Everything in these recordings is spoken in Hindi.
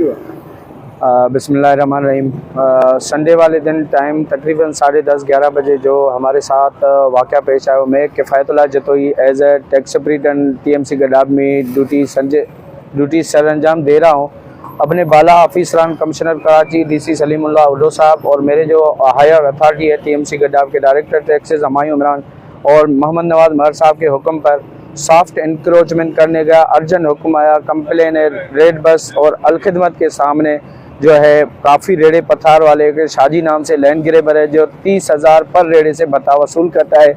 हुआ? बिस्मिल्लाहिर्रहमानिर्रहीम। संडे वाले दिन टाइम तकरीबन 10:30-11 बजे जो हमारे साथ वाक़या पेश आया, मैं Kifayatullah Jatoi as a tax superintendent TMC Gadap में ड्यूटी सर अंजाम दे रहा हूँ। अपने बाला ऑफिसरान कमिश्नर कराची DC सलीमुल्लाह उल्लू साहब और मेरे जो हायर अथॉरिटी है TMC गडाब के डायरेक्टर टैक्सेस हमायूं इमरान और मोहम्मद नवाज महर साहब के हुक्म पर सॉफ्ट इंक्रोचमेंट करने का अर्जेंट हुक्म आया। कंप्लेन है रेड बस और अलखिदमत के सामने जो है काफ़ी रेड़े पथार वाले के शाजी नाम से लैंड ग्रेबर है जो 30,000 पर रेड़े से भत्ता वसूल करता है।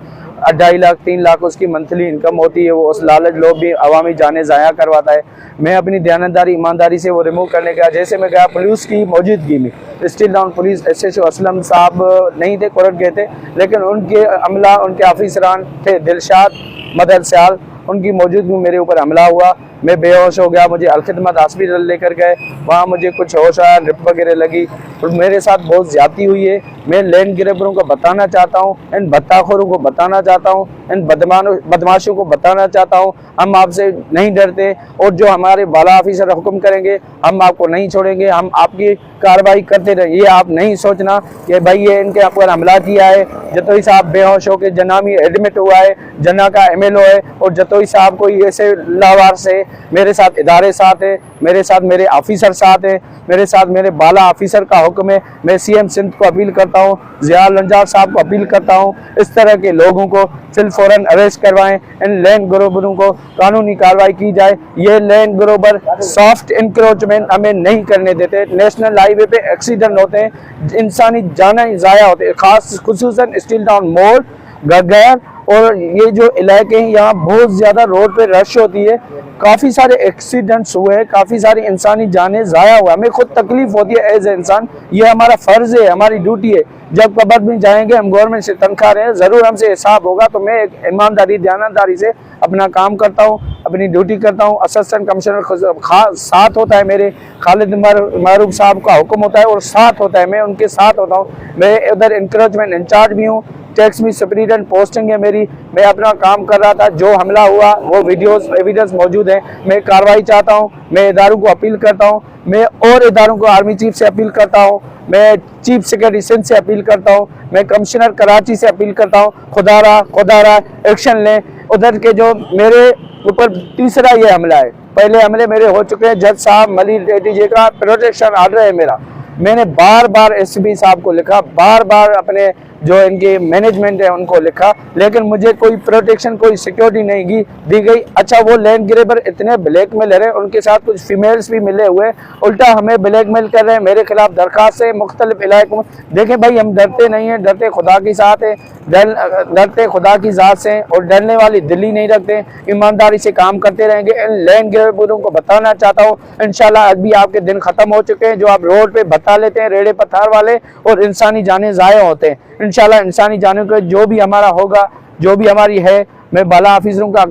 2.5 लाख 3 लाख उसकी मंथली इनकम होती है। वो उस लालच लोग भी अवामी जाने ज़ाया करवाता है। मैं अपनी दयानतदारी ईमानदारी से वो रिमूव करने गया। जैसे मैं गया पुलिस की मौजूदगी में still down police SHO Aslam साहब नहीं थे, कोर्ट गए थे, लेकिन उनके अमला उनके ऑफिसरान थे दिलशाद मदर सयाल, उनकी मौजूदगी में मेरे ऊपर हमला हुआ। मैं बेहोश हो गया। मुझे अलखिदमत हॉस्पिटल लेकर गए, वहाँ मुझे कुछ होश आया, ड्रिप वगैरह लगी और मेरे साथ बहुत ज़्यादती हुई है। मैं लैंड ग्रेबरों को बताना चाहता हूँ, इन भत्ताखोरों को बताना चाहता हूँ, इन बदमाशों को बताना चाहता हूँ, हम आपसे नहीं डरते और जो हमारे बाला ऑफिसर हुक्म करेंगे हम आपको नहीं छोड़ेंगे, हम आपकी कार्रवाई करते रहेंगे। ये आप नहीं सोचना कि भाई ये इनके ऊपर हमला किया है। जतोई साहब बेहोश होकर जना में एडमिट हुआ है, जना का MLO है और जतोई साहब को ऐसे लावारस है। मेरे साथ इदारे साथ है, मेरे साथ मेरे ऑफिसर साथ है, मेरे साथ मेरे बाला ऑफिसर का हुक्म है। मैं CM सिंध को अपील करता हूँ, ज़िया लंजार साहब को अपील करता हूँ, इस तरह के लोगों को फौरन अरेस्ट करवाएं। इन लैंड ग्रोबरों को कानूनी कार्रवाई की जाए। ये लैंड ग्रोबर सॉफ्ट इंक्रोचमेंट हमें नहीं करने देते। नेशनल हाईवे पे एक्सीडेंट होते हैं, इंसानी जानें ज़ाया होते हैं, खास खुसूसन स्टील टाउन मोड़ गगर और ये जो इलाके हैं यहाँ बहुत ज़्यादा रोड पे रश होती है। काफ़ी सारे एक्सीडेंट्स हुए हैं, काफ़ी सारी इंसानी जानें ज़ाया हुआ। हमें खुद तकलीफ होती है एज ए इंसान। ये हमारा फ़र्ज़ है, हमारी ड्यूटी है। जब कब्र में जाएंगे हम गवर्नमेंट से तनख्वाह रहे हैं, ज़रूर हमसे हिसाब होगा। तो मैं एक ईमानदारी दयानतदारी से अपना काम करता हूँ, अपनी ड्यूटी करता हूँ। असिस्टेंट कमिश्नर साथ होता है मेरे, खालिद मारूफ साहब का हुक्म होता है और साथ होता है, मैं उनके साथ होता हूँ। मैं उधर इंक्रोचमेंट इंचार्ज भी हूँ, टैक्स में सुपरिटेंडेंट पोस्टिंग है मेरी। मैं अपना काम कर रहा था, जो हमला हुआ वो वीडियोस एविडेंस मौजूद है। मैं कार्रवाई चाहता हूँ, मैं इदारों को अपील करता हूँ, मैं और इदारों को आर्मी चीफ से अपील करता हूँ, मैं चीफ सेक्रेटरी सिंध से अपील करता हूँ, मैं कमिश्नर कराची से अपील करता हूँ। खुदारा एक्शन लें। उधर के जो मेरे ऊपर तीसरा ये हमला है, पहले हमले मेरे हो चुके हैं। जज साहब मलिक ATJ का प्रोटेक्शन ऑर्डर है मेरा। मैंने बार बार SB साहब को लिखा, बार बार अपने जो इनके मैनेजमेंट है उनको लिखा, लेकिन मुझे कोई प्रोटेक्शन कोई सिक्योरिटी नहीं दी गई। अच्छा, वो लैंड ग्रेबर इतने ब्लैकमेल रहे, उनके साथ कुछ फीमेल्स भी मिले हुए, उल्टा हमें ब्लैकमेल कर रहे हैं। मेरे खिलाफ दरखास्त है मुख्तलिफ इलाकों में। देखें भाई, हम डरते नहीं हैं, डरते खुदा की साथ है, डरते खुदा की ज़ात से और डरने वाली दिल्ली नहीं रखते। ईमानदारी से काम करते रहेंगे। इन लैंड ग्रेबरों को बताना चाहता हूँ, इंशाल्लाह अभी आपके दिन ख़त्म हो चुके हैं। जो आप रोड पर बता लेते हैं रेड़े पत्थर वाले, और इंसानी जानें ज़ाया होते हैं। इंशाल्लाह इंसानी जानों का जो भी हमारा होगा, जो भी हमारी है, मैं बाला ऑफिसरों का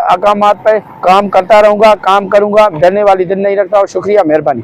अकामात पर काम करता रहूँगा, काम करूँगा। डरने वाली दिन नहीं रखता। और शुक्रिया, मेहरबानी।